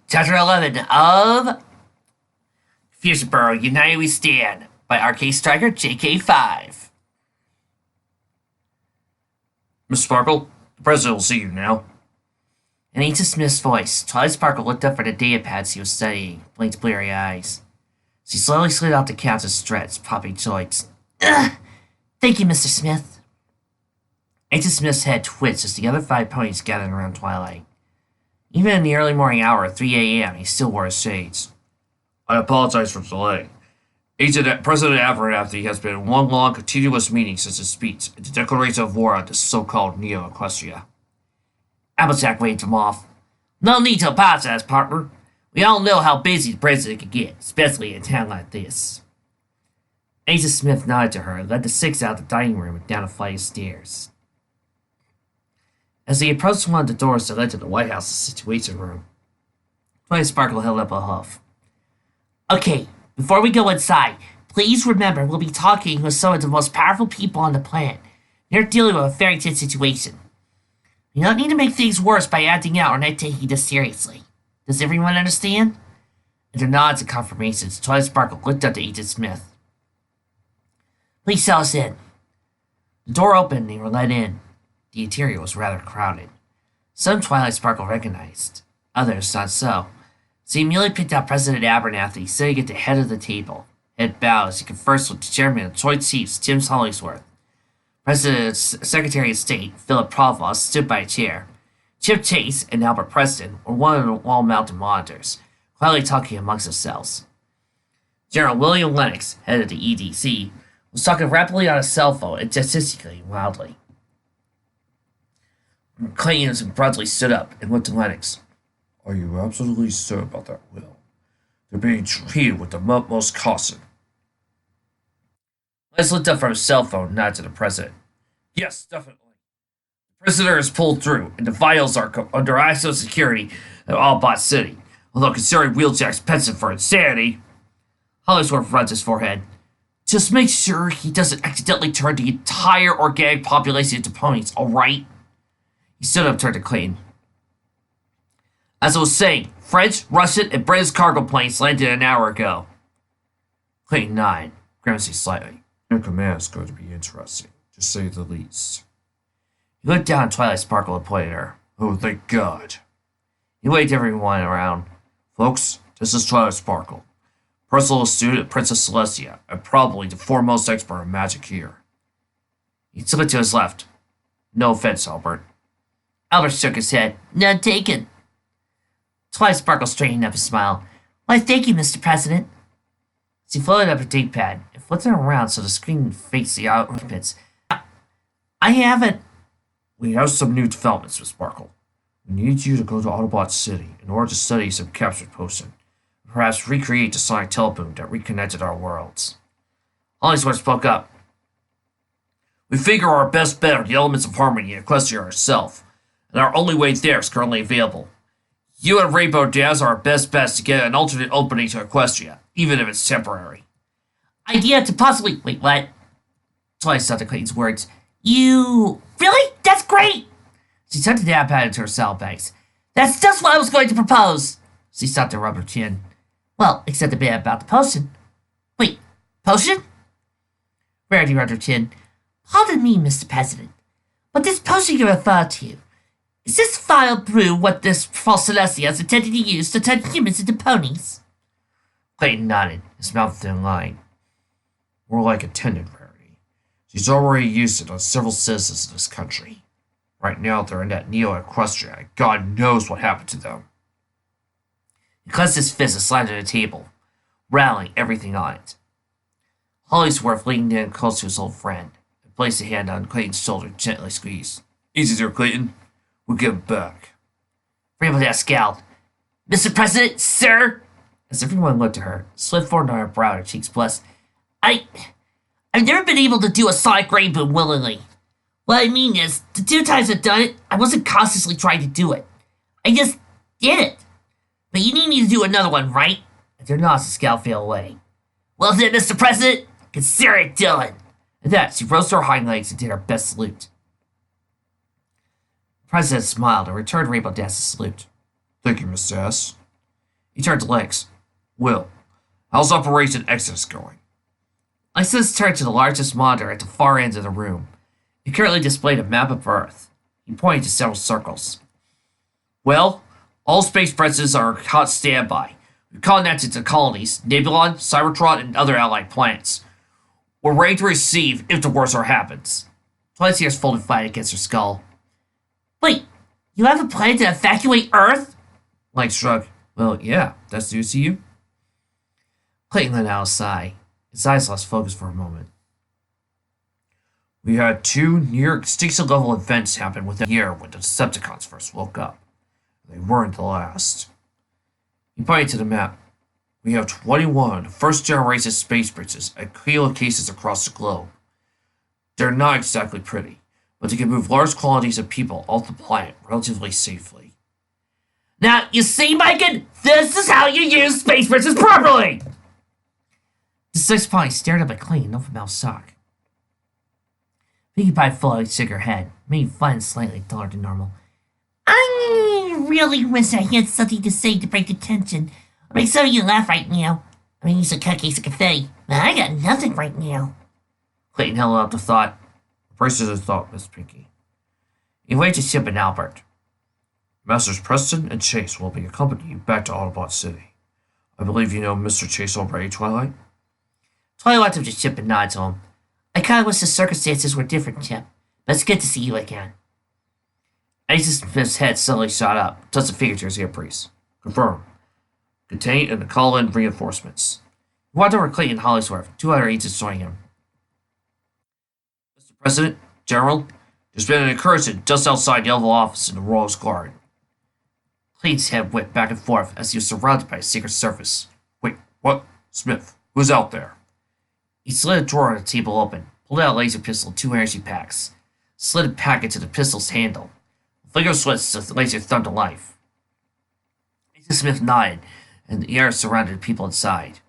Chapter 11 of Fusionboro United We Stand by Arcade Striker JK5. Miss Sparkle, the president will see you now. In Agent Smith's voice, Twilight Sparkle looked up from the data pads he was studying, blinked bleary eyes. She slowly slid off the couch and stretched, popping joints. Ugh! Thank you, Mr. Smith. Agent Smith's head twitched as the other 5 ponies gathered around Twilight. Even in the early morning hour of 3 a.m., he still wore his shades. I apologize for the delay. President Abernathy has been in one long, continuous meeting since his speech and the declaration of war on the so-called Neo-Equestria. Applejack waved him off. No need to apologize, partner. We all know how busy the president can get, especially in a town like this. Agent Smith nodded to her and led the 6 out of the dining room and down a flight of stairs. As he approached one of the doors that led to the White House's Situation Room, Twilight Sparkle held up a huff. Okay, before we go inside, please remember we'll be talking with some of the most powerful people on the planet. They're dealing with a very tense situation. We don't need to make things worse by acting out or not taking this seriously. Does everyone understand? And their nods and confirmations, Twilight Sparkle looked up to Agent Smith. Please tell us in. The door opened and they were let in. The interior was rather crowded. Some Twilight Sparkle recognized, others not so. So he immediately picked out President Abernathy, sitting at the head of the table. Head bowed as he conversed with the chairman of Joint Chiefs, Tim Hollingsworth. President's Secretary of State, Philip Provost, stood by a chair. Chip Chase and Albert Preston were one of the wall-mounted monitors, quietly talking amongst themselves. General William Lennox, head of the EDC, was talking rapidly on a cell phone and gesticulating loudly. Clayton abruptly stood up and looked at Lennox. Are you absolutely certain about that, Will? They're being treated with the utmost caution. Lennox looked up from his cell phone and nodded to the president. Yes, definitely. The prisoner is pulled through, and the vials are under ISO security at Albot City. Although considering Wheeljack's penchant for insanity, Hollingsworth rubbed his forehead. Just make sure he doesn't accidentally turn the entire organic population into ponies, alright? He stood up and turned to Clayton. As I was saying, French, Russian, and British cargo planes landed an hour ago. Clayton nodded, grimacing slightly. Your command is going to be interesting, to say the least. He looked down at Twilight Sparkle and pointed at her. Oh, thank God. He waved everyone around. Folks, this is Twilight Sparkle, personal student of Princess Celestia, and probably the foremost expert in magic here. He took it to his left. No offense, Albert. Albert shook his head. None taken. Twilight Sparkle straightened up a smile. Why, thank you, Mr. President. She floated up her D-pad and flipped it around so the screen faced the occupants. I haven't. We have some new developments, Miss Sparkle. We need you to go to Autobot City in order to study some captured potion, and perhaps recreate the sonic telephone that reconnected our worlds. Hollingsworth spoke up. We figure our best bet are the elements of harmony in Equestria herself, and our only way there is currently available. You and Rainbow Daz are our best bets to get an alternate opening to Equestria, even if it's temporary. Idea to possibly... Wait, what? Twilight stopped at Clayton's words. You... Really? That's great! She tucked the dab-pad into her saddlebags. That's just what I was going to propose! She stopped to rub her chin. Well, except a bit about the potion. Wait, potion? Rarity rubbed her chin. Pardon me, Mr. President, but this potion you refer to, is this vile brew what this false Celestia is intended to use to turn humans into ponies? Clayton nodded, his mouth thin line. More like intended, Rarity. She's already used it on several citizens in this country. Right now, they're in that Neo-Equestria, and God knows what happened to them. He clenched his fist and slammed at the table, rattling everything on it. Hollingsworth leaned in close to his old friend and placed a hand on Clayton's shoulder and gently squeezed. Easy there, Clayton. We'll get him back. Rainbow scowled. Mr. President, sir! As everyone looked at her, swift forward on her brow and her cheeks blessed. I've never been able to do a sonic rainbow willingly. What I mean is, the 2 times I've done it, I wasn't consciously trying to do it. I just did it. But you need me to do another one, right? And their nods and scowl fell away. Well then, Mr. President, consider it done. At that, she rose to her hind legs and did her best salute. The president smiled and returned Rainbow Daz's salute. Thank you, Miss Daz. He turned to Lex. Will, how's Operation Exodus going? Lysis turned to the largest monitor at the far end of the room. It currently displayed a map of Earth. He pointed to several circles. Well, all space presses are on hot standby. We've contacted the colonies, Nebulon, Cybertron, and other allied planets. We're ready to receive if the worst happens. Twilight's ears folded flat against her skull. Wait, you have a plan to evacuate Earth? Lex shrugged. Well, yeah, that's news to you. Clayton let out a sigh. His eyes lost focus for a moment. We had two near-extinction level events happen within a year when the Decepticons first woke up. They weren't the last. He pointed to the map. We have 21 first-generation space bridges at key locations across the globe. They're not exactly pretty, but they can move large quantities of people off the planet relatively safely. Now, you see, Mikan? This is how you use space bridges properly! The six pony stared up at Clayton, open mouth shock. Pinkie Pie fully shook her head, made fun slightly taller than normal. I really wish I had something to say to break the tension. I'll make some of you laugh right now. I mean, use a cupcakes of cafe, but I got nothing right now. Clayton held out the thought. Braces the thought, Miss Pinkie. He waved his ship in Albert. Masters Preston and Chase will be accompanying you back to Autobot City. I believe you know Mr. Chase already, Twilight? Twilight walked up to Chip and nodded to him. I kinda wish the circumstances were different, Chip, but it's good to see you again. Agent Smith's head suddenly shot up, touched a finger to his earpiece. Confirm. Contain and call in reinforcements. He walked over to Clayton Hollingsworth, two other agents joining him. Mr. President, General, there's been an incursion just outside the Oval Office in the Royals Guard. Clayton's head whipped back and forth as he was surrounded by a Secret Service. Wait, what? Smith, who's out there? He slid a drawer on the table open, pulled out a laser pistol and two energy packs, slid a pack into the pistol's handle. The finger switched as the laser thumped to life. Agent Smith nodded, and the air surrounded the people inside.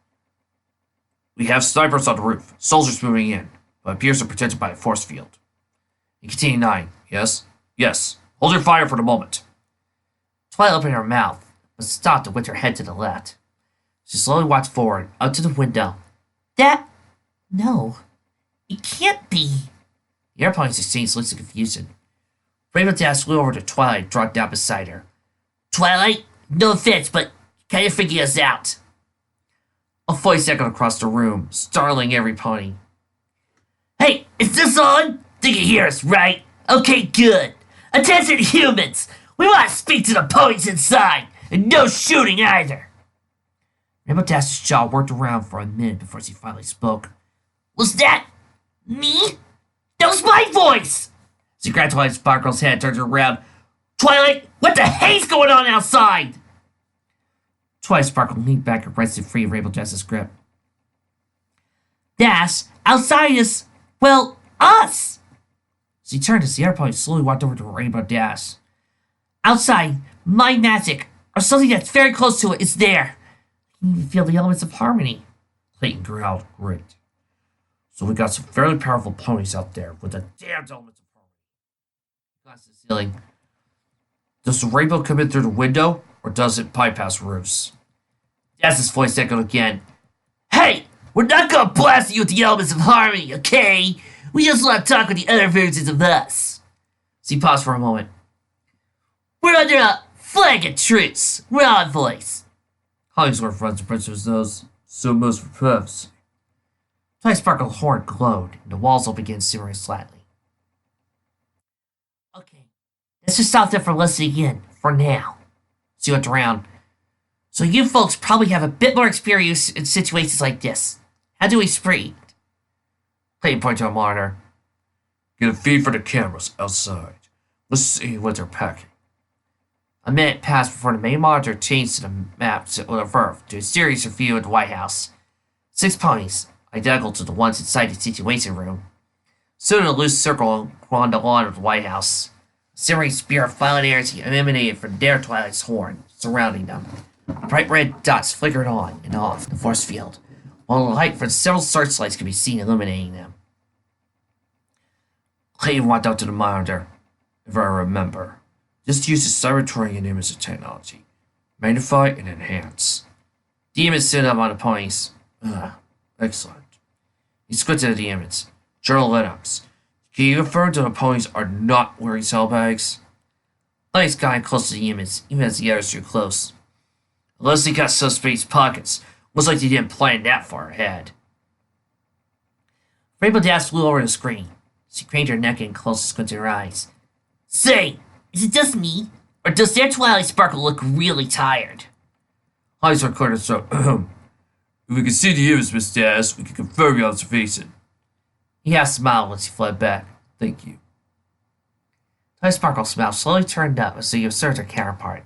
We have snipers on the roof, soldiers moving in, but appears they're protected by a force field. He continued nodding. Yes? Yes. Hold your fire for the moment. Twilight opened her mouth, but stopped and with her head to the left. She slowly walked forward, up to the window. No. It can't be. The airplanes exchanged looks of confusion. Rainbow Dash flew over to Twilight and dropped down beside her. Twilight, no offense, but can you figure us out? A voice echoed across the room, startling every pony. Hey, is this on? You can hear us, right? Okay, good. Attention humans! We want to speak to the ponies inside, and no shooting either. Rainbow Dash's jaw worked around for a minute before she finally spoke. Was that me? That was my voice! She grabbed Twilight Sparkle's head, turned her around. Twilight, what the hell's going on outside? Twilight Sparkle leaned back and wrested free of Rainbow Dash's grip. Dash, outside is, well, us! She turned as the airplane slowly walked over to Rainbow Dash. Outside, my magic, or something that's very close to it, is there. I can even feel the elements of harmony. Clayton growled. Great. So we got some fairly powerful ponies out there with the damned elements of harmony. Glass the ceiling. Does the rainbow come in through the window, or does it bypass roofs? Dash's voice echoed again. Hey, we're not gonna blast you with the elements of harmony, okay? We just want to talk with the other versions of us. She paused for a moment. We're under a flag of truce. We're on voice. Hollingsworth runs the bridge of his nose, so most for puffs. Twilight Sparkle's horn glowed, and the walls all began simmering slightly. Okay, let's just stop there for listening in, for now. She looked around. So you folks probably have a bit more experience in situations like this. How do we spread? Clayton pointed to a monitor. Get a feed for the cameras outside. Let's see what they're packing. A minute passed before the main monitor changed to the map of Earth to a series view of the White House. 6 ponies, identical to the ones inside the Situation Room, stood in a loose circle along the lawn of the White House. A simmering spear of violet energy emanated from their Twilight's horn, surrounding them. Bright red dots flickered on and off the force field, while the light from several searchlights could be seen illuminating them. Clayton walked out to the monitor. If I remember, just use the Cybertronian image technology. Magnify and enhance. Demons stood up on the ponies. Excellent. He squinted at the demons. General Lennox, can you confirm that the ponies are not wearing saddlebags? Lennox got close to the demons, even as the others drew close. Unless they got suspects' pockets. Looks like they didn't plan that far ahead. Rainbow Dash flew over the screen. She craned her neck in close and squinted her eyes. Say, is it just me? Or does their Twilight Sparkle look really tired? Hollingsworth cleared his throat. If we can see the image, Miss Dash, we can confirm your observation. He half smiled as he fled back. Thank you. Twilight Sparkle's mouth slowly turned up as she observed her counterpart.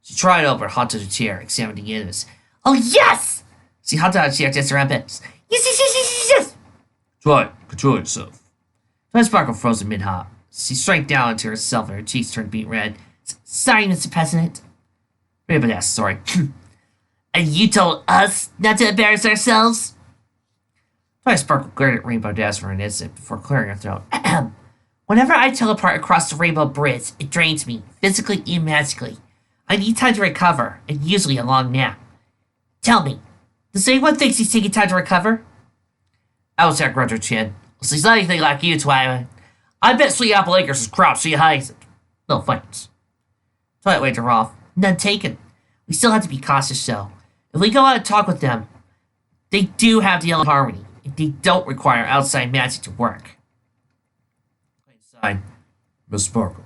She tried over, haunted her chair, examined the images. Oh, yes! She hunted out a chair, danced around bits. Yes! Try, control yourself. Twilight Sparkle froze in mid-hop. She shrank down into herself and her cheeks turned beet red. Sorry, Mr. President. Rainbow Dash, sorry. And you told us not to embarrass ourselves? Twilight Sparkle glared at Rainbow Dash for an instant before clearing her throat. Whenever I teleport across the Rainbow Bridge, it drains me, physically and magically. I need time to recover, and usually a long nap. Tell me, does anyone think she's taking time to recover? Owlsack rubbed her chin. She's not anything like you, Twilight. I bet Sweet Apple Acres is crop she hides it. No thanks. Twilight waved her off. None taken. We still have to be cautious, though. If we go out and talk with them, they do have the Yellow Harmony, and they don't require outside magic to work. Inside. Miss Sparkle,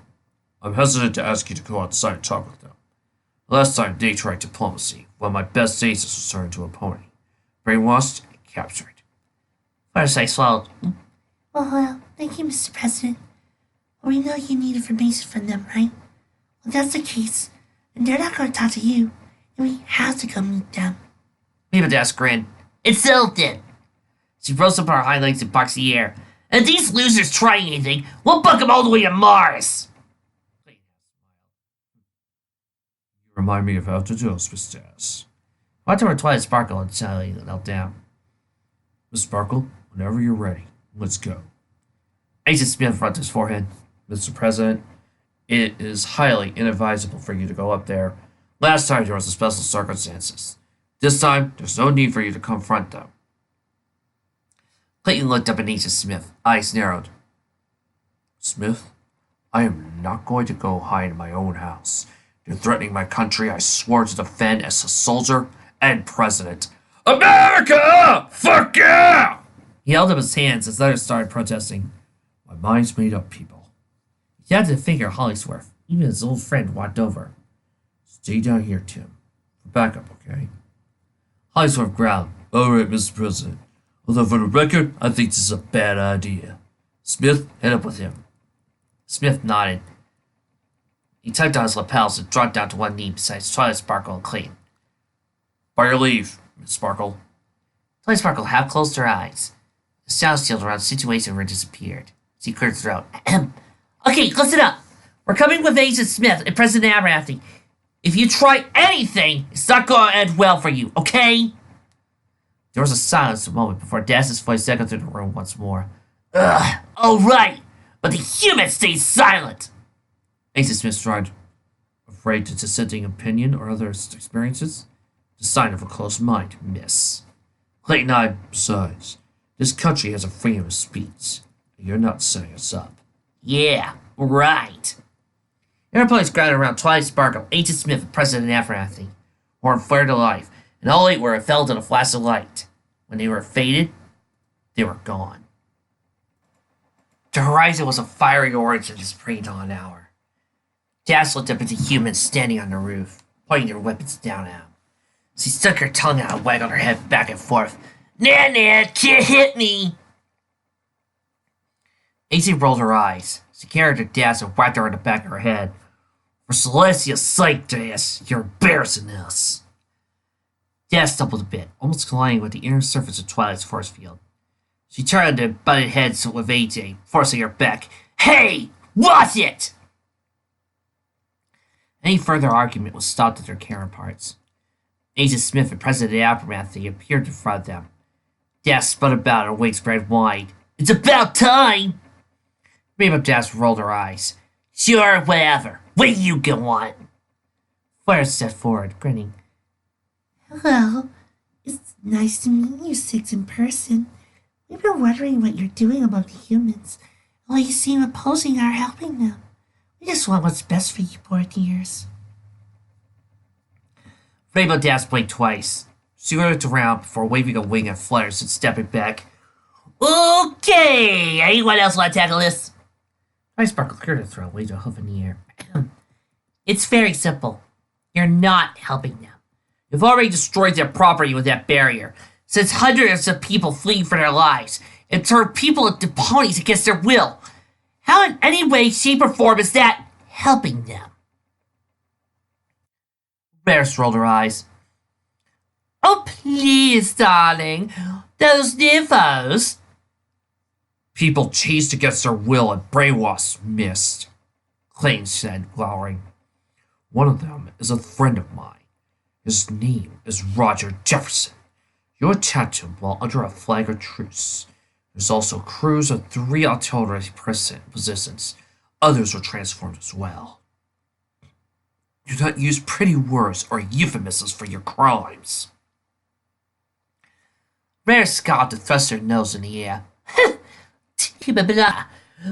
I'm hesitant to ask you to go outside and talk with them. Last time they tried diplomacy, one of my best aces was turned into a pony. Brainwashed and captured. Firesight swallowed. Well, thank you, Mr. President. Well, we know you need information from them, right? Well, that's the case. And they're not going to talk to you. And we have to go meet them. Rainbow Dash grinned. It's settled then. She rose up on her hind legs and boxed the air. And if these losers try anything, we'll bug them all the way to Mars. You remind me of After Jones, Miss Dash. Watch over Twilight Sparkle and Sally knelt down. Miss Sparkle, whenever you're ready, let's go. Agent Smith rubbed his forehead. Mr. President, it is highly inadvisable for you to go up there. Last time there was a special circumstances. This time, there's no need for you to confront them. Clayton looked up at Agent Smith, eyes narrowed. Smith, I am not going to go hide in my own house. You're threatening my country I swore to defend as a soldier and president. America! Fuck yeah! He held up his hands as others started protesting. My mind's made up, people. He had to figure Hollingsworth. Even his old friend walked over. Stay down here, Tim. For backup, okay? Hollingsworth growled. All right, Mr. President. Although for the record, I think this is a bad idea. Smith, head up with him. Smith nodded. He tugged on his lapels and dropped down to one knee beside Twilight Sparkle and Clayton. By your leave, Miss Sparkle. Twilight Sparkle half closed her eyes. The sound shield around the situation room disappeared. She cleared her throat. Okay, listen up. We're coming with Agent Smith and President Abernathy. If you try anything, it's not going to end well for you, okay? There was a silence a moment before Dash's voice echoed through the room once more. Ugh, all right, but the human stays silent. Agent Smith tried. Afraid to dissenting opinion or other experiences? The sign of a closed mind, miss. Clayton nodded. Besides, this country has a freedom of speech. You're not setting us up. Yeah, right. Airplanes crowded around Twilight Sparkle, Agent Smith, and President Abernathy. Horn flared to life, and all eight were fell in a flash of light. When they were faded, they were gone. The horizon was a fiery orange in this pre-dawn hour. Dash looked up at the humans standing on the roof, pointing their weapons down at him. She stuck her tongue out and waggled her head back and forth. Nah, can't hit me! AC rolled her eyes. She carried her Dash and whacked her on the back of her head. For Celestia's sake, Dash, you're embarrassing us. Dash stumbled a bit, almost colliding with the inner surface of Twilight's force field. She turned and butted heads with AJ, forcing her back. Hey, watch it! Any further argument was stopped at their counterparts. Agent Smith and President Abernathy appeared in front of them. Dash spun about, her wings spread wide. It's about time! Rainbow Dash rolled her eyes. Sure, whatever. What do you go on? Flare stepped forward, grinning. Hello. It's nice to meet you six in person. We've been wondering what you're doing among the humans. While you seem opposing our helping them. We just want what's best for you, poor dears. Rainbow Dash blinked twice. She looked around before waving a wing at Flares and stepping back. Okay, anyone else want to tackle this? Twice Sparkle cleared her throat, waved a hoof in the air. It's very simple. You're not helping them. You've already destroyed their property with that barrier, since hundreds of people fleeing for their lives, and turned people into ponies against their will. How in any way, shape, or form is that helping them? Varys rolled her eyes. Oh, please, darling. Those nymphos. People chased against their will and brainwashed missed, Clayton said, glowering. One of them is a friend of mine. His name is Roger Jefferson. You attacked him while under a flag of truce. There's also crews of 3 artillery positions. Others were transformed as well. Do not use pretty words or euphemisms for your crimes. Rare scoffed and thrust her nose in the air. Blah.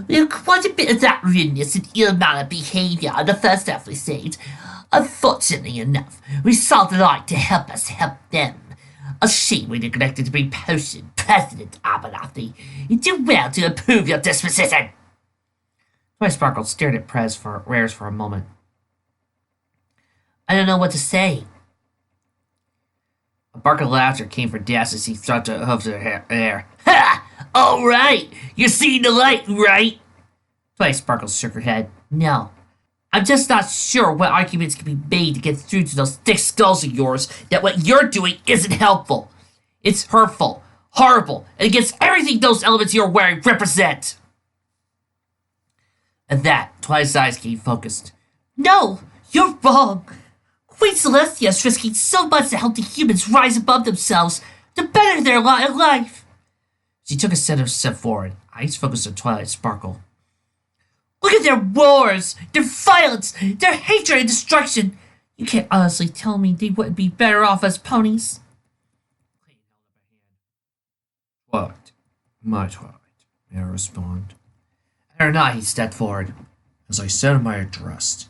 We have quite a bit of that rudeness and ill-mannered behavior on the first episode. Unfortunately enough, we saw the light to help us help them. A shame we neglected to bring potion, President Abernathy. You do well to improve your disposition. Twice Sparkle stared at Rares for a moment. I don't know what to say. A bark of laughter came from Dash as he throbbed her hooves in her hair. Ha! All right! You're seeing the light, right? Twice Sparkle shook her head. No. I'm just not sure what arguments can be made to get through to those thick skulls of yours that what you're doing isn't helpful. It's hurtful, horrible, and against everything those elements you're wearing represent. At that, Twice's eyes became focused. No, you're wrong. Queen Celestia is risking so much to help the humans rise above themselves, to better their lot in life. She took a step forward, eyes focused on Twilight Sparkle. Look at their wars, their violence, their hatred and destruction. You can't honestly tell me they wouldn't be better off as ponies. Twilight, my Twilight, may I respond? Or not, he stepped forward. As I said in my address,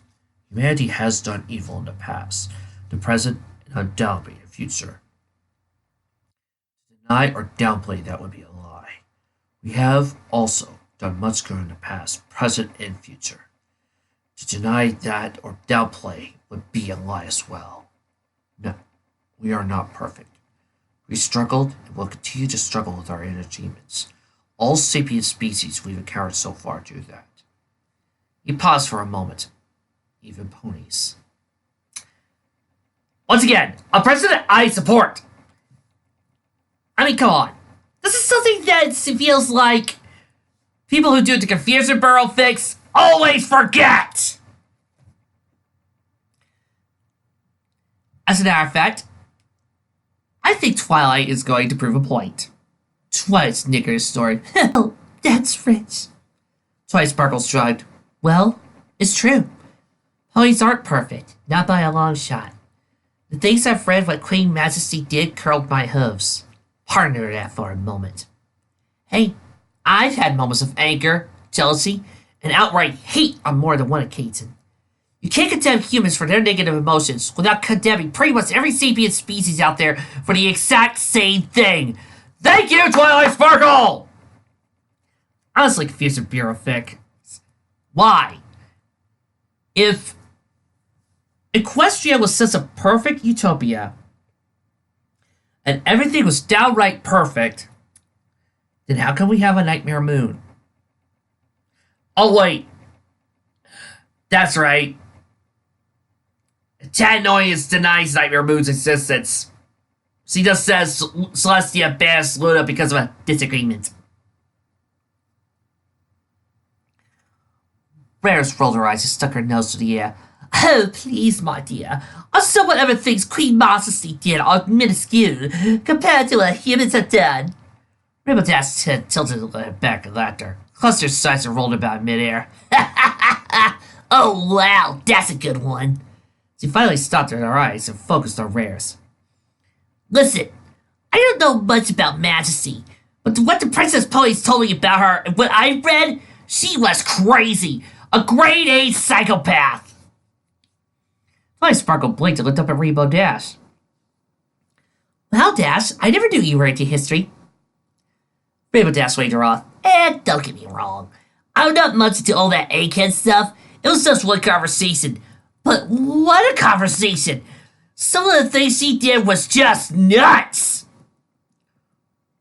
humanity has done evil in the past, the present, and undoubtedly the future. To deny or downplay that would be a lie. We have also done much good in the past, present, and future. To deny that or downplay would be a lie as well. No, we are not perfect. We struggled and will continue to struggle with our inner demons. All sapient species we've encountered so far do that. He paused for a moment. Even ponies. Once again, a president I support. I mean, come on. This is something that feels like people who do the Confusion Burrow fix always forget. As a matter of fact, I think Twilight is going to prove a point. Twilight's nigger story. Oh, that's rich. Twilight Sparkle shrugged. Well, it's true. Ponies aren't perfect, not by a long shot. The things I've read what Queen Majesty did curled my hooves. Pardon that for a moment. Hey, I've had moments of anger, jealousy, and outright hate on more than one occasion. You can't condemn humans for their negative emotions without condemning pretty much every sapient species out there for the exact same thing. Thank you, Twilight Sparkle! Honestly confused with Bureau Fic. Why? If Equestria was such a perfect utopia, and everything was downright perfect, then how can we have a Nightmare Moon? Oh, wait. That's right. Tad Noyes denies Nightmare Moon's existence. She just says Celestia banished Luna because of a disagreement. Rares rolled her eyes and stuck her nose to the air. Oh, please, my dear. Also, whatever things Queen Majesty did are minuscule compared to what humans have done. Rainbow Dash's head tilted back and laughter. Cluster's sides rolled about in midair. Oh, wow, that's a good one. She finally stopped her eyes and focused on Rare's. Listen, I don't know much about Majesty, but what the Princess Ponies told me about her and what I read, she was crazy. A grade A psychopath. Twilight Sparkle blinked and looked up at Rainbow Dash. Well, Dash, I never knew you were into history. Rainbow Dash waved her off. Don't get me wrong. I'm not much into all that egghead stuff. It was just one conversation. But what a conversation! Some of the things she did was just nuts!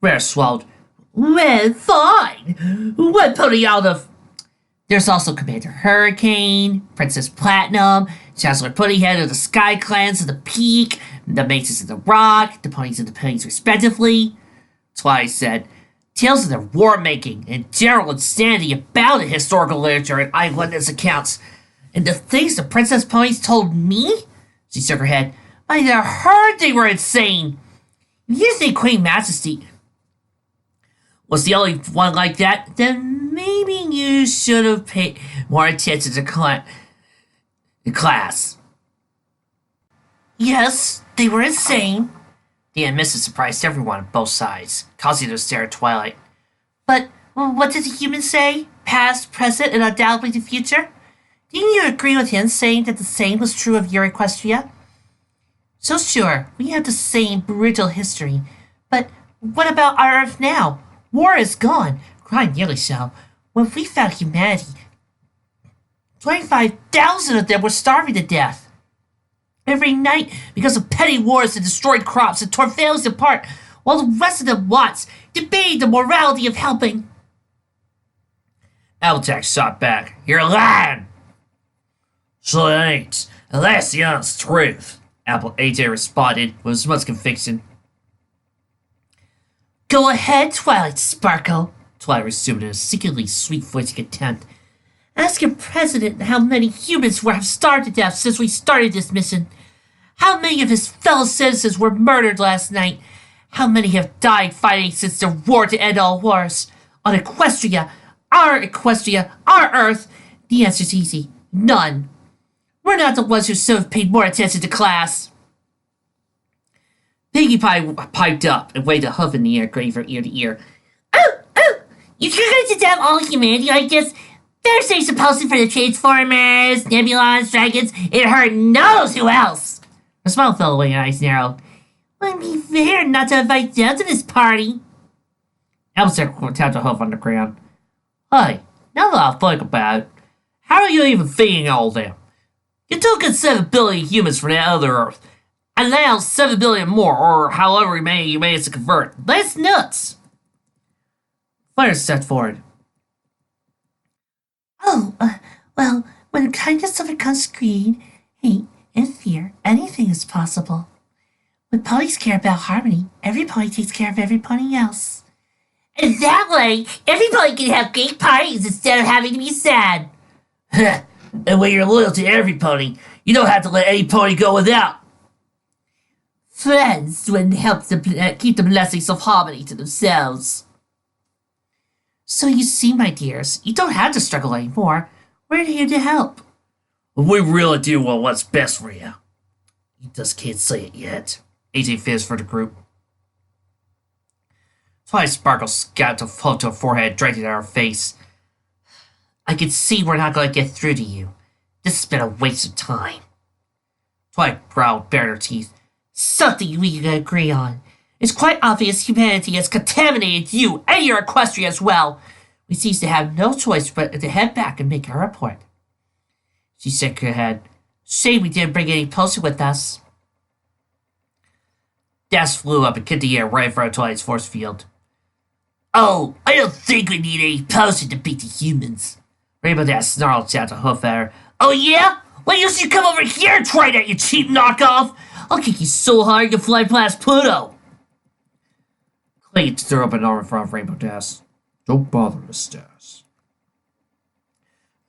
Rare swallowed. Well, fine. What pony out of... There's also Commander Hurricane, Princess Platinum, Chancellor Ponyhead of the Sky Clans of the Peak, the Maces of the Rock, the Ponies and the Pennies respectively. Twilight said, tales of their war-making and general insanity abound in historical literature and eyewitness accounts. And the things the Princess Ponies told me? She shook her head. I never heard they were insane. If you think Queen Majesty was the only one like that, then maybe you should have paid more attention to class. Yes, they were insane. The admission surprised everyone on both sides, causing them to stare at Twilight. But what did the human say? Past, present, and undoubtedly the future? Didn't you agree with him saying that the same was true of your Equestria? So sure, we have the same brutal history. But what about our Earth now? War is gone. Crime nearly so. When we found humanity, 25,000 of them were starving to death. Every night, because of petty wars that destroyed crops and tore families apart, while the rest of them watched, debating the morality of helping. Applejack shot back. You're lying! So it ain't. And that's the honest truth. AJ responded with as much conviction. Go ahead, Twilight Sparkle, Twilight resumed in a secretly sweet voice of contempt. Ask your president how many humans have starved to death since we started this mission. How many of his fellow citizens were murdered last night? How many have died fighting since the war to end all wars? On Equestria, our Earth, the answer's easy. None. We're not the ones who should have paid more attention to class. Pinkie Pie piped up and waved a hoof in the air, grinning from ear to ear. Oh! If you're going to damn all humanity like this, better say supposed for the Transformers, Nebulons, Dragons, and her knows who else! Her smile fell away and her eyes narrowed. I'd be fair not to invite them to this party. Applejack tapped a hoof on the ground. Hey, now that I think about it, how are you even feeding all them? You took in 7 billion humans from that other Earth, and now 7 billion more, or however many you managed to convert. That's nuts! Fire stepped forward. Well, when kindness overcomes greed, hate, and fear, anything is possible. When ponies care about harmony, every pony takes care of every pony else. And that way, every pony can have great parties instead of having to be sad. And when you're loyal to every pony, you don't have to let any pony go without. Friends wouldn't help them keep the blessings of harmony to themselves. So you see, my dears, you don't have to struggle anymore. We're here to help. We really do want what's best for you. You just can't say it yet. AJ fizzed for the group. Twilight Sparkle scowled to her forehead, directed at her face. I can see we're not going to get through to you. This has been a waste of time. Twilight growled, bared her teeth. Something we can agree on. It's quite obvious humanity has contaminated you and your Equestria as well. We seem to have no choice but to head back and make our report. She shook her head. Shame we didn't bring any potion with us. Dash flew up and kicked the air right in front of Twilight's force field. Oh, I don't think we need any potion to beat the humans. Rainbow Dash snarled out to hoof at her. Oh yeah? Well, you should come over here and try that, you cheap knockoff! I'll kick you so hard you can fly past Pluto! Clay threw up an arm in front of Rainbow Dash. Don't bother, Miss Dash.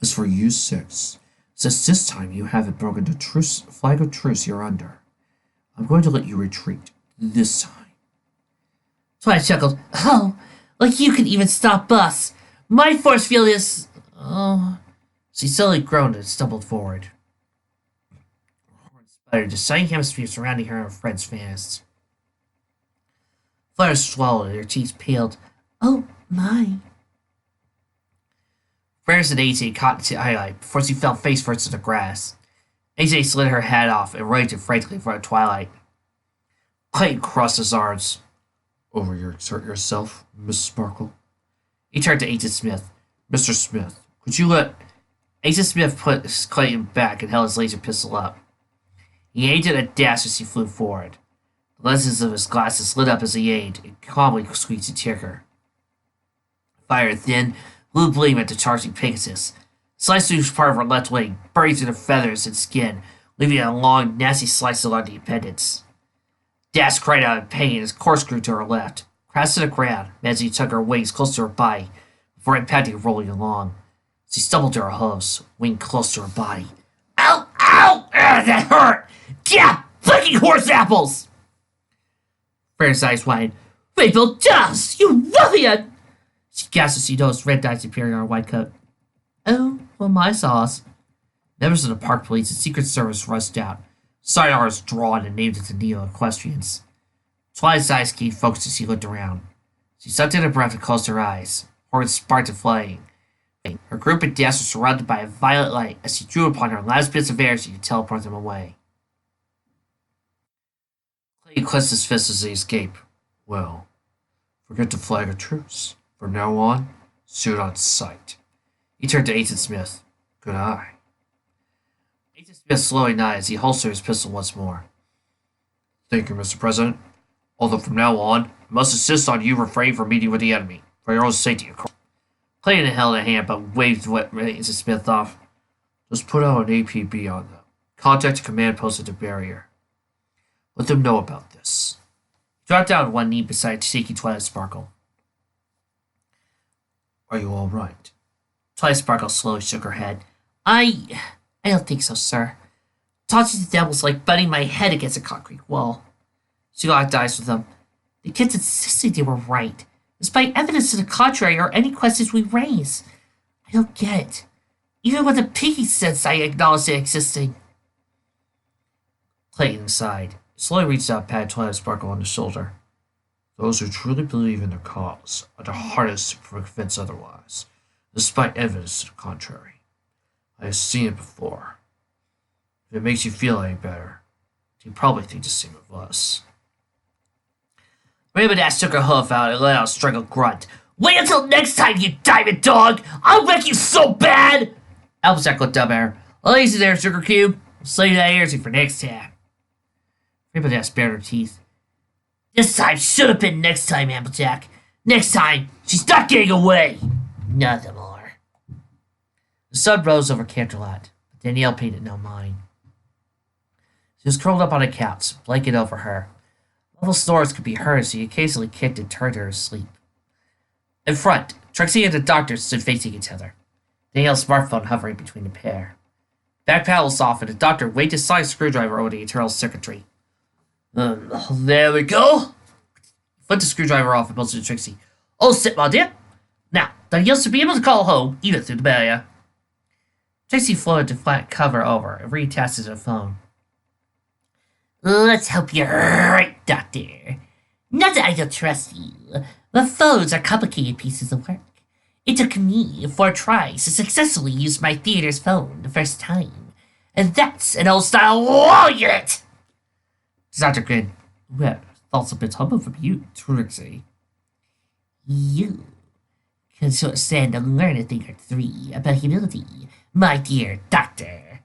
As for you 6, since this time you haven't broken the flag of truce you're under, I'm going to let you retreat this time. Twilight chuckled. Oh, like you could even stop us. My force field is... Oh... She suddenly groaned and stumbled forward. fluttered, the sunny hemisphere surrounding her and her friends vanished. Flutter swallowed, and her cheeks peeled. Oh, my. Ferris and AJ caught the highlight before she fell face first to the grass. AJ slid her hat off and waited frantically for Twilight. Clayton crossed his arms. Overexert yourself, Miss Sparkle. He turned to Agent Smith. Mr. Smith, could you let... Agent Smith put Clayton back and held his laser pistol up. He aimed at a dash as he flew forward. The lenses of his glasses lit up as he aimed and calmly squeezed the trigger. Fired a thin, blue gleam at the charging Pegasus. Sliced through part of her left wing, buried through the feathers and skin, leaving a long, nasty slice along the appendage. Dash cried out in pain as corkscrewed to her left, crashed to the ground as he took her wings close to her body before impacting rolling along. She stumbled to her hooves, wing close to her body. Ow! Ow! That hurt! Yeah! Fucking horse apples! Ferris' eyes wide. Rainbow dust! You ruffian! She gasped as she noticed red dye appearing on her white coat. Oh, well, my sauce. Members of the park police and Secret Service rushed out. Sidearms drawn and named it to Neo equestrians. Twilight's eyes keyed focused as she looked around. She sucked in her breath and closed her eyes. Horns sparked and flying. Her group of Dash were surrounded by a violet light as she drew upon her last bits of energy to teleport them away. Clay clenched his fist as they escaped. Well, forget to flag a truce. From now on, shoot on sight. He turned to Agent Smith. Good eye. Agent Smith slowly nodded as he holstered his pistol once more. Thank you, Mr. President. Although from now on, I must insist on you refrain from meeting with the enemy. For your own safety, of course. Clayton held a hand but waved Agent Smith off. Just put out an APB on them. Contact the command post at the barrier. Let them know about this. He dropped down on one knee beside shaky Twilight Sparkle. Are you all right? Twilight Sparkle slowly shook her head. I don't think so, sir. Talking to them was like butting my head against a concrete wall. She locked eyes with them. The kids insisted they were right, despite evidence to the contrary or any questions we raise. I don't get it. Even when the piggy says I acknowledge it existing. Clayton sighed. Slowly reached out and patted Twilight Sparkle on the shoulder. Those who truly believe in the cause are the hardest to convince otherwise, despite evidence to the contrary. I have seen it before. If it makes you feel any better, you probably think the same of us. Rainbow Dash took her hoof out and let out a strangled grunt. Wait until next time, you diamond dog! I'll wreck you so bad! Applejack looked up at her. Well, easy there, Sugar Cube. I'll save that energy for next time. Rainbow Dash bared her teeth. This time should have been next time, Applejack. Next time, she's not getting away. Nothing more. The sun rose over Canterlot, but Danielle paid it no mind. She was curled up on a couch, blanket over her. Little snores could be heard as she occasionally kicked and turned her asleep. In front, Trixie and the doctor stood facing each other, Danielle's smartphone hovering between the pair. Back panel was off, and the doctor waved his sonic screwdriver over the internal circuitry. There we go. He flipped the screwdriver off and bolted to Trixie. All set, my dear. Now, Danielle should be able to call home, even through the barrier. Trixie floated the flat cover over and reattached her phone. Let's hope you're right, Doctor. Not that I don't trust you. The phones are complicated pieces of work. It took me 4 tries to successfully use my theater's phone the first time. And that's an old-style wall unit! Dr. grinned. Well, that's a bit humble from you, Trixie. You can sort of stand and learn a thing or 3 about humility, my dear Doctor.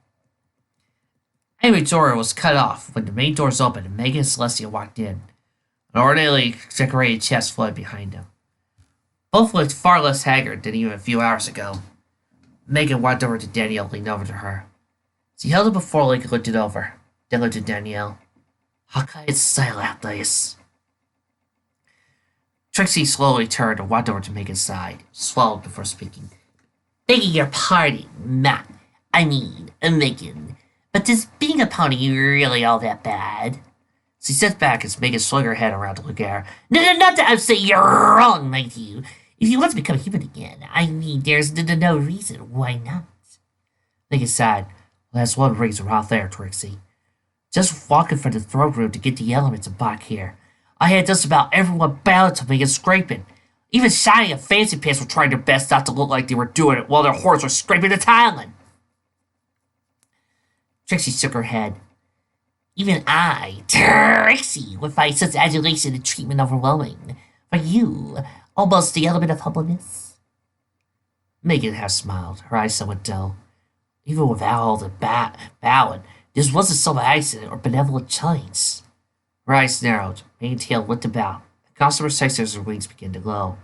Anyway, door was cut off when the main doors opened and Megan and Celestia walked in. An ornately decorated chest floated behind them. Both looked far less haggard than even a few hours ago. Megan walked over to Danielle and leaned over to her. She held it before Link and looked it over, then looked at Danielle. How can I style out this? Trixie slowly turned and walked over to Megan's side, swallowed before speaking. Begging your pardon, Matt. Megan. But is being a pony really all that bad? She stepped back as Megan swung her head around to look at her. No, not that I'm saying you're wrong, mind you. If you want to become human again, there's no reason why not. Megan sighed. Well, that's one reason right there, Trixie. Just walking from the throne room to get the elements back here. I had just about everyone bowing to me and scraping. Even Shiny and Fancy Pants were trying their best not to look like they were doing it while their hordes were scraping the tiling. Trixie shook her head. Even I, Trixie, would find such adulation and treatment overwhelming. For you, almost the element of humbleness. Megan half smiled, her eyes somewhat dull. Even without all the bowing, this wasn't some accident or benevolent chance. Her eyes narrowed, Megan's tail looked about. The customer sexed as her wings began to glow.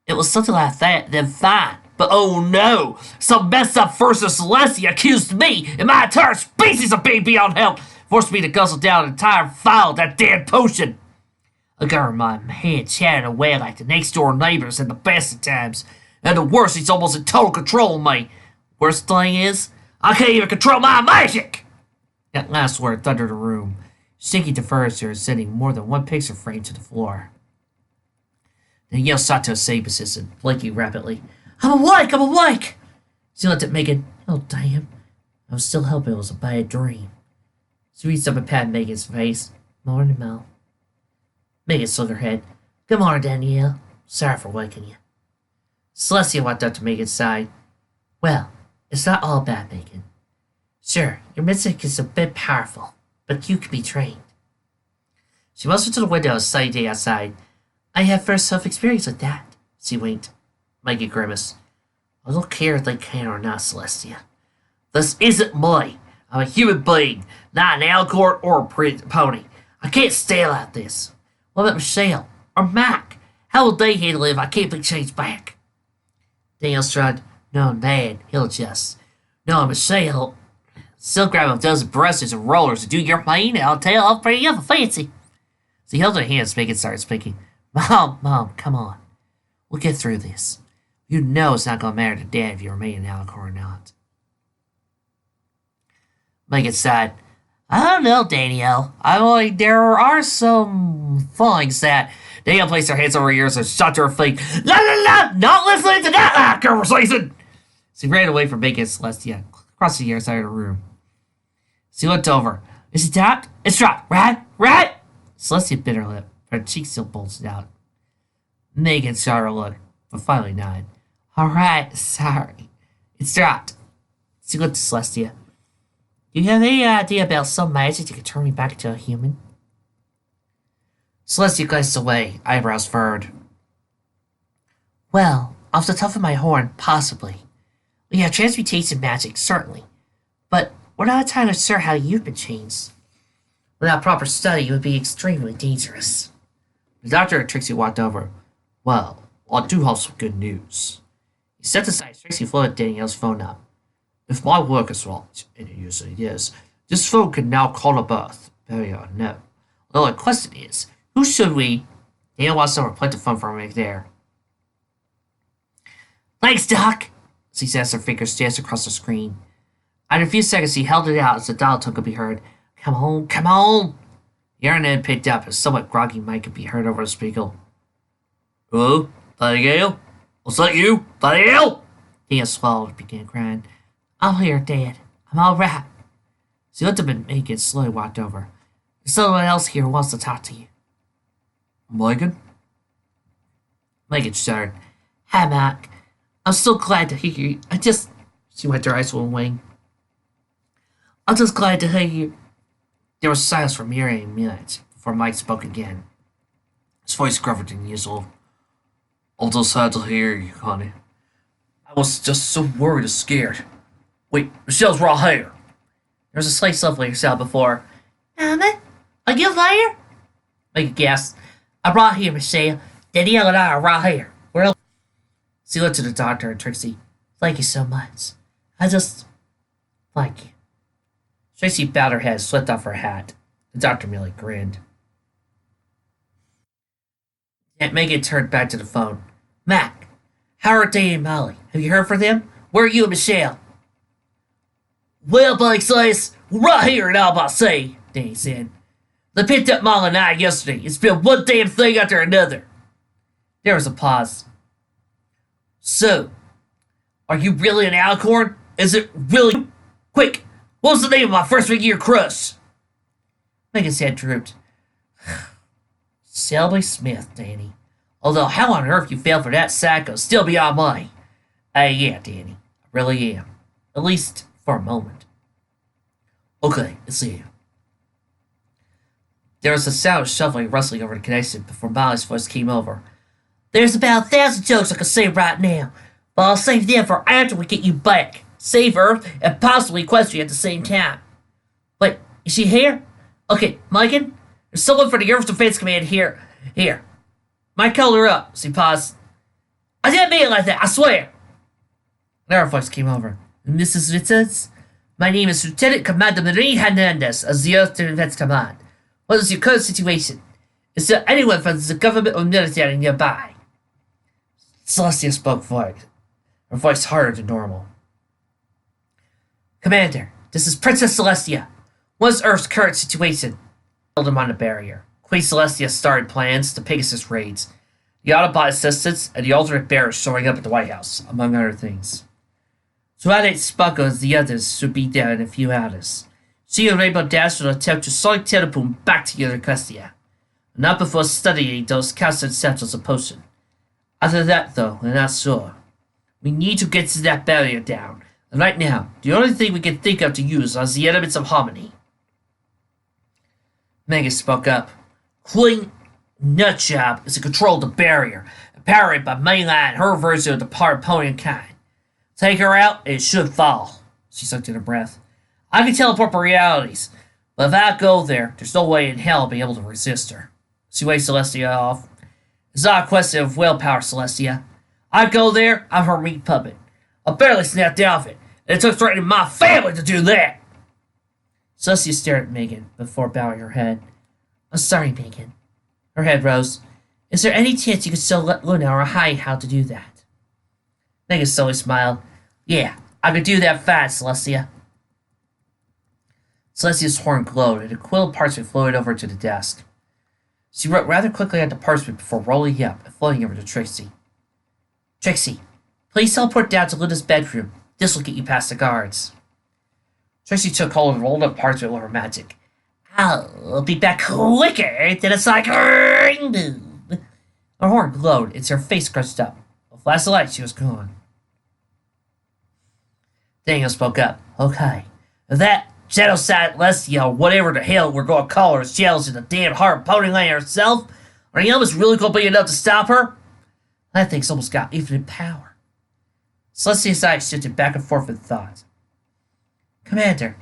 It was something like that, then fine. But oh no! Some messed up First of Celestia accused me and my entire species of being beyond help, forced me to guzzle down an entire vial of that damn potion. I got my head chatting away like the next door neighbors in the best of times. And the worst, he's almost in total control of me. Worst thing is, I can't even control my magic! That last word thundered the room, shaking the furniture and sending more than one picture frame to the floor. Danielle sought to escape assistant, blinking rapidly. I'm awake! She looked at Megan. Oh, damn. I was still hoping it was a bad dream. She reached up and patted Megan's face. Morning, Mel. Megan shook her head. Good morning, Danielle. Sorry for waking you. Celestia walked up to Megan's side. Well, it's not all bad, Megan. Sure, your magic is a bit powerful, but you can be trained. She motioned to the window and studied outside. I have first self-experience with that. She winked. Megan grimaced. I don't care if they can or not, Celestia. This isn't me. I'm a human being, not an Alicorn or a pony. I can't stay like this. What about Michelle? Or Mac? How will they handle it if I can't be changed back? Danielle shrugged. No, Dad, he'll adjust. No, Michelle. She'll grab a dozen brushes and rollers and do your thing, and I'll tell you I'll bring you up a fancy. She held her hands, Megan started speaking. Mom, come on. We'll get through this. You know it's not going to matter to Dad if you remain in Alicorn or not. Megan sighed. I don't know, Danielle. There are some things that... Danielle placed her hands over her ears and shot to her feet. La la la! Not listening to that conversation! She ran away from Megan and Celestia, across the other side of the room. She looked over. Is it dropped? It's dropped, right? Right? Celestia bit her lip. Her cheeks still bulged out. Megan saw her look, but finally nodded. All right, sorry. It's dropped. She looked at Celestia. Do you have any idea about some magic that could turn me back into a human? Celestia glanced away, eyebrows furrowed. Well, off the top of my horn, possibly. We have transmutation magic, certainly. But we're not entirely sure how you've been changed. Without proper study, it would be extremely dangerous. The doctor and Trixie walked over. Well, I do have some good news. He stepped aside. Trixie floated Danielle's phone up. If my work is right, and it usually is, this phone can now call a birth. Very or no. The only question is, who should we... Danielle walked over and put the phone from right there. Thanks, Doc, she said as her fingers danced across the screen. After a few seconds, he held it out as the dial tone could be heard. Come on, come on! The internet picked up, and a somewhat groggy mic could be heard over the speaker. Hello? Danielle? Was that you? Danielle? Danielle swallowed and began crying. I'm here, Dad. I'm all right. She looked up at Megan and slowly walked over. There's someone else here who wants to talk to you. Megan? Megan shuddered. Hi, Mac. I'm so glad to hear you. She wiped her eyes with a wing. I'm just glad to hear you. There was silence for nearly a minute before Mike spoke again. His voice gruffed than usual. I'm just sad to hear you, honey. I was just so worried and scared. Wait, Michelle's right here. There was a slight shuffling sound before. Mama? Are you there? Megan gasped. I'm right here, Michelle. Danielle and I are right here. She looked to the doctor and Trixie. Thank you so much. Thank you. Trixie bowed her head and slipped off her hat. The doctor merely grinned. Aunt Megan turned back to the phone. Mac, how are Danny and Molly? Have you heard from them? Where are you and Michelle? Well, Blake says, we're right here in Albany, Danny said. They picked up Molly and I yesterday. It's been one damn thing after another. There was a pause. So, are you really an Alicorn? Is it really... Quick, what was the name of my freshman year crush? Megan's head drooped. Selby Smith, Danny. Although how on earth you fell for that psycho still beyond me. Yeah, Danny. I really am. At least for a moment. Okay, it's you. There was a sound of shuffling rustling over the connection before Molly's voice came over. There's about 1,000 jokes I could say right now, but I'll save them for after we get you back. Save Earth and possibly Equestria at the same time. Wait, is she here? Okay, Megan, there's someone for the Earth Defense Command here. Here. Might call her up. She paused. I didn't mean it like that, I swear. Another voice came over. Mrs. Richards? My name is Lieutenant Commander Marie Hernandez of the Earth Defense Command. What is your current situation? Is there anyone from the government or military nearby? Celestia spoke voice. Her voice harder than normal. Commander, this is Princess Celestia. What's Earth's current situation? Held him on the barrier. Queen Celestia started plans to Pegasus raids, the Autobot assistance, and the alternate bearers showing up at the White House, among other things. Twilight Spuckle and the others should be there in a few hours. She and Rainbow Dash will attempt to sonic telepoom back to Equestria. Not before studying those casted centers of potion. After that, though, I'm not sure. We need to get to that barrier down. And right now, the only thing we can think of to use are the elements of harmony. Megan spoke up. Queen Nutjob is to control the barrier, powered by Mainline, her version of the Paraponian kind. Take her out, and it should fall. She sucked in her breath. I can teleport for realities, but if I go there, there's no way in hell I'll be able to resist her. She waved Celestia off. It's not a question of willpower, Celestia. I go there, I'm her meat puppet. I barely snapped out of it, and it took threatening my family to do that. Celestia stared at Megan before bowing her head. I'm sorry, Megan. Her head rose. Is there any chance you could still let Luna or Hai how to do that? Megan slowly smiled. Yeah, I could do that fast, Celestia. Celestia's horn glowed, and a quill parchment floated over to the desk. She wrote rather quickly on the parchment before rolling it up and floating over to Trixie. Trixie, please teleport down to Luna's bedroom. This will get you past the guards. Trixie took hold of the rolled up parchment with her magic. I'll be back quicker than a cycling boom. Her horn glowed as her face scrunched up. With a flash of light, she was gone. Daniel spoke up. Okay, if that Genocide Lestia, or whatever the hell we're going to call her, shells in the damn heart Pony Lane herself, are the elements really going to be enough to stop her? That thing's almost got infinite power. Celestia's eyes shifted back and forth in thought. Commander,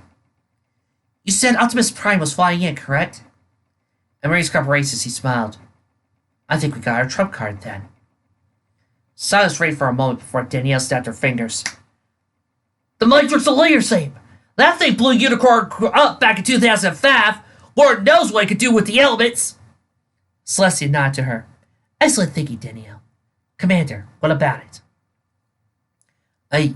you said Optimus Prime was flying in, correct? And Marie's corporations, he smiled. I think we got our trump card then. Silence reigned for a moment before Danielle snapped her fingers. The Matrix of Leadership! That thing blew Unicorn up back in 2005. Lord knows what it could do with the elements. Celestia nodded to her. Excellent thinking, Danielle. Commander, what about it? I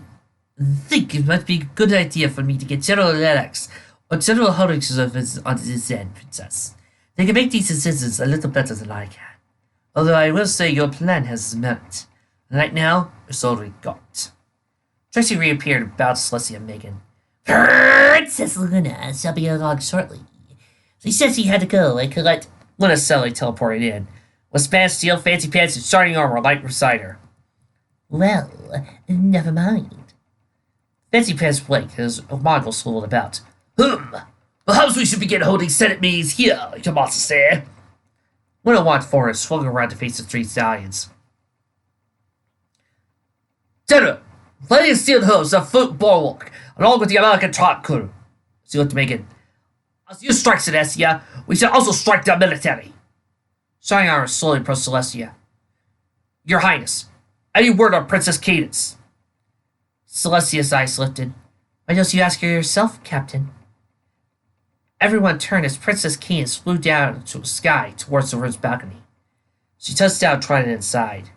think it might be a good idea for me to get General Lennox or General Holdings on this end, Princess. They can make these decisions a little better than I can. Although I will say your plan has merit. And right now, it's all we got. Trixie reappeared and bowed to Celestia and Megan. Princess Luna shall be along shortly. She said she had to go and collect. Luna suddenly teleported in, with Spanish steel, fancy pants, and shining armor right beside her. Well, never mind. Fancy pants blinked as Mongol swirled about. Perhaps we should begin holding Senate meetings here, Tomasa said. Luna walked forward and swung around to face the three stallions. General, lady steel hooves of foot bulwark, along with the American truck crew. She looked to Megan. As you strike Celestia, we shall also strike the military. Shining armor slowly approached Celestia. Your Highness, any word on Princess Cadence? Celestia's eyes lifted. Why don't you ask her yourself, Captain? Everyone turned as Princess Cadence flew down into the sky towards the room's balcony. She touched down, trotted inside.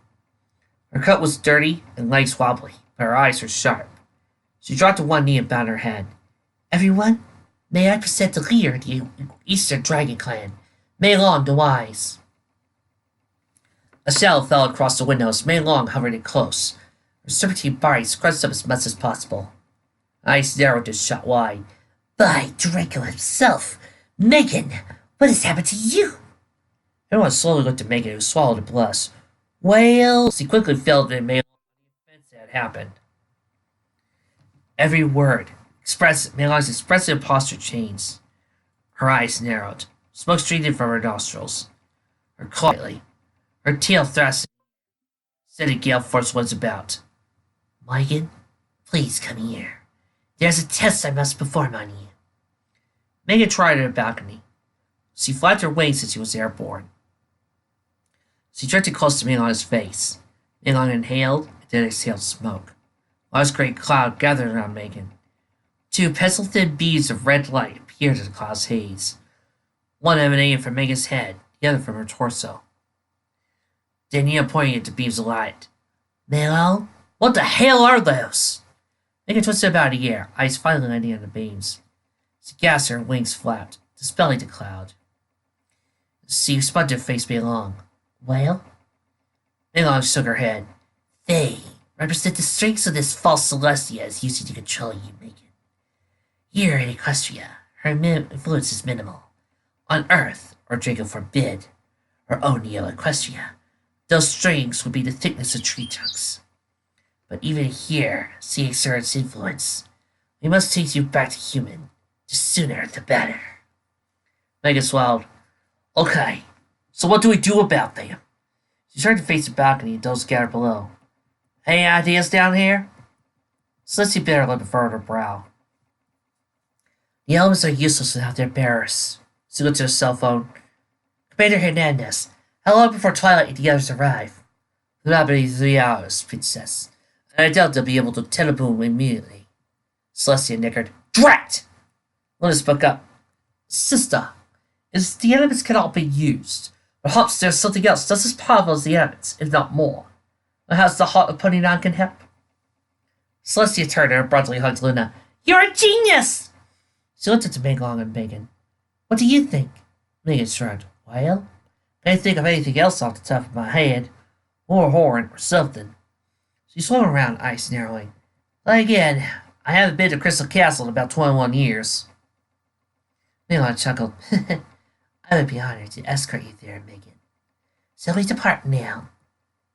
Her coat was dirty and legs wobbly, but her eyes were sharp. She dropped to one knee and bowed her head. Everyone, may I present the leader of the Eastern Dragon Clan, Mei Long the Wise. A shadow fell across the window as Mei Long hovered in close, her serpentine body scrunched up as much as possible. Eyes narrowed and shot wide. By Draco himself, Megan, what has happened to you? Everyone slowly looked at Megan, who swallowed a blush. Well, she quickly felt that Megan's offense had happened. Every word, Megan's expressive posture changed. Her eyes narrowed. Smoke streamed from her nostrils. Her tail thrust, steady gale force was about. Megan, please come here. There's a test I must perform on you. Megan tried at a balcony. She flapped her wings as she was airborne. She drifted close to Milan's face. Milan inhaled and then exhaled smoke. A large gray cloud gathered around Megan. Two pencil-thin beads of red light appeared in the cloud's haze. One emanating from Megan's head, the other from her torso. Danielle pointing at the beams of light. Milan, what the hell are those? Megan twisted about in the air, eyes finally landing on the beams. She gasped, her wings flapped, dispelling the cloud. She spun to face Milan. Well? Milan shook her head. They represent the strengths of this false Celestia is using to control you, Megan. Here in Equestria, her influence is minimal. On Earth, or Draco forbid, or O Neo Equestria, those strings would be the thickness of tree trunks. But even here, she exerts influence. We must take you back to human. The sooner, the better. Megan swallowed. Okay, so what do we do about them? She turned to face the balcony and those scattered below. Any ideas down here? Celestia bit her lip and furrowed her brow. The elements are useless without their bearers. She looked at her cell phone. Commander Hernandez, how long before Twilight and the others arrive? About 3 hours, Princess. And I doubt they'll be able to teleboom immediately. Celestia nickered. Drat! Luna spoke up. Sister, if the elements cannot be used, perhaps there's something else just as powerful as the elements, if not more. Perhaps the heart of Ponynon can help. Celestia turned and abruptly hugged Luna. You're a genius! She looked at Megan and Megan. What do you think? Megan shrugged. Well, I can't think of anything else off the top of my head. Or a horn, or something. She swung around, eyes narrowing. Then again, I haven't been to Crystal Castle in about 21 years. Megan chuckled. I would be honored to escort you there, Megan. Shall we depart now?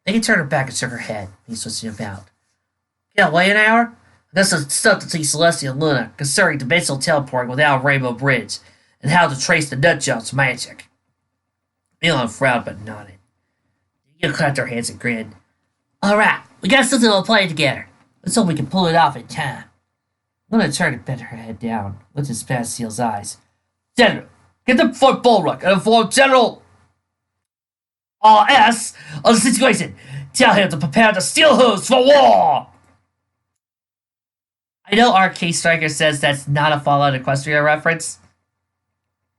Megan turned her back and shook her head. He switching about. Can't wait an hour? I guess it's stuff to teach Celestia and Luna concerning dimensional teleporting without a rainbow bridge, and how to trace the nutshell's magic. Milan frowned but nodded. Danielle clapped her hands and grinned. Alright, we got something to play together. Let's hope we can pull it off in time. Luna turned and bent her head down, looked into Sebastian's eyes. General, get the front bulwark and inform General RS of the situation. Tell him to prepare the steel hooves for war! I know Arcade Striker says that's not a Fallout Equestria reference,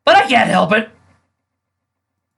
but I can't help it.